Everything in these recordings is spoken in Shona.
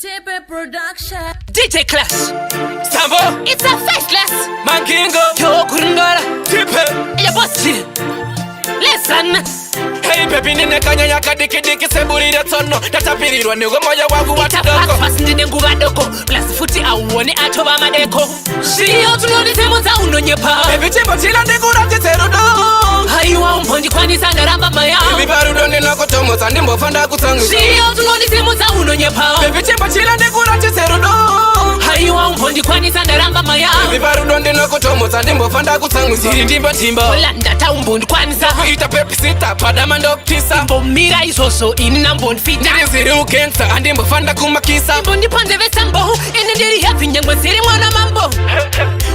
Tipe Production. DJ Class Sambo, It's a faceless Mankingo, Yo Kurundola Tipe. Ya bossy Listen Hey baby nine kanya yaka diki diki sebulire tono Tatapirirwa nigo moja wangu watudoko Fast ndine nguva doko Plus futi auone atoba madeko Shio tuloni semo za unonyepa Baby chimbo chila ndikura chiterudo Haiwa umpondi kwani sana ramba maya Baby barudo nina kutomoza nimbo fanda kutangu Shio tuloni semo za unonyepa Baby chimbo chila ndikura chiterudo Haiwa umpondi kwani sana ramba maya Baby barudo nina kutomoza nimbo fanda kutangu Siri timba timba Olanda ta umpondi kwani sa Ita pepi sita pada mandokisa Mbomira isoso inina mboni fita Niri ziri ukengsa andimbo fanda kumakisa Mbondi panze vesambo Ene ndiri hafi nyangwa siri mwana mambo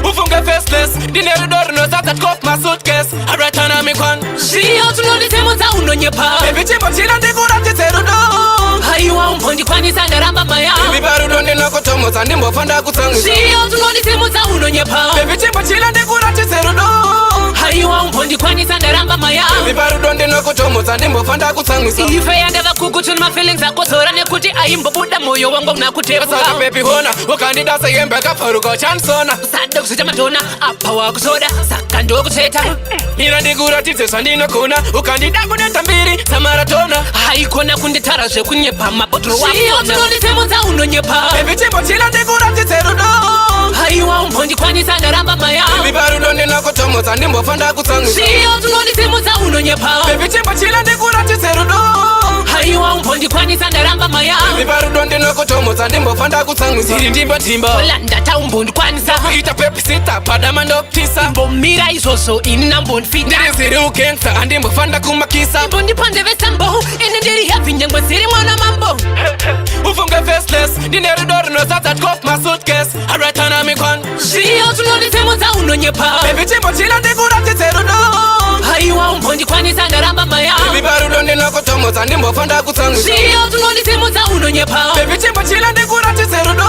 Ufunge faceless Dineru doru no zata kop my suitcase Aratana mikwan Shio tuloni semo za unonyepa Baby chimbo chila ndikura chiterudo Haiwa umpondi kwani sana ramba maya Baby barudo nina kutomoza nimbo fanda kutangu Shio tuloni semo za unonyepa Baby chimbo chila ndikura chiterudo Haiwa umpondi kwani sana ramba maya Baby barudo nina kutomoza nimbo fanda kutangu Ife yandava kukutuni my feelings akozora nekuti aimbo buda moyo wangu unakutepa Saka baby hona Wakandida sayembe kafaruko chansona Sada kusita matona Apa wakusoda Saka ndo kuseta Nina ndigura titesa ndino kuna Ukandida kuneta mbiri samaratona Haikona kunditara zve kunyepa mabotoro wakona Shio tuloni semo za unonyepa Baby chimbo chila ndigura chiterudo Haiwa umpondi kwani sana ramba maya Baby barudo nina kutomoza nimbo fanda kutangu Shio tuloni semo za unonyepa Baby chimbo chila ndigura chiterudo Haiwa umpondi kwani sana ramba maya Baby barudo nina kutomoza nimbo fanda kutangu Siri timba timba Olanda ta umpondi kwani sa Ita pepi sita pada mandokisa Mbomira isoso inina mboni fita Niri ziri ukengsa andimbo fanda kumakisa Mbondi panze vesambo Ene ndiri hafi nyangwa siri mwana mambo Ufunge faceless Dineru doru no zata kop my suitcase Aratana mikwan Shio tuloni semo za unonyepa Baby chimbo chila ndikura chiterudo Haiwa umpondi kwani sana ramba maya Baby barudo nina kutomoza nimbo fanda kutangu Shio tuloni semo za unonyepa Baby chimbo chila ndikura chiterudo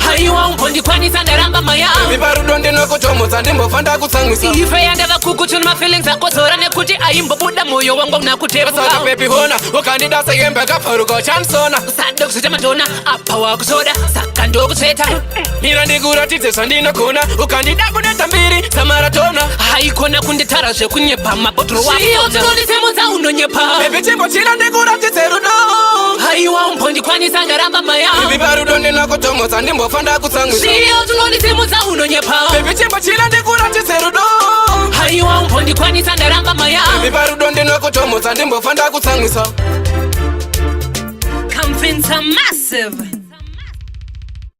Haiwa umpondi kwani sana ramba maya Baby barudo nina kutomoza nimbo fanda kutangu Ife yandava kukutuni my feelings akozora nekuti aimbo buda moyo wangu unakutepa Saka baby hona Wakandida sayembe kafaruko chansona Sada kusita matona Apa wakusoda Saka ndo kuseta Nina ndigura titesa ndino kuna Ukandida kuneta mbiri samaratona Haikona kunditara zve kunyepa mabotoro wakona Shio tuloni semo za unonyepa Baby chimbo chila ndikura chiterudo Haiwa umpondi kwani sana ramba maya Baby barudo nina kutomoza nimbo fanda kutangu Shio tuloni semo za unonyepa Baby chimbo chila ndikura chiterudo Haiwa umpondi kwani sana ramba maya Baby barudo nina kutomoza nimbo fanda kutangu Convince a massive.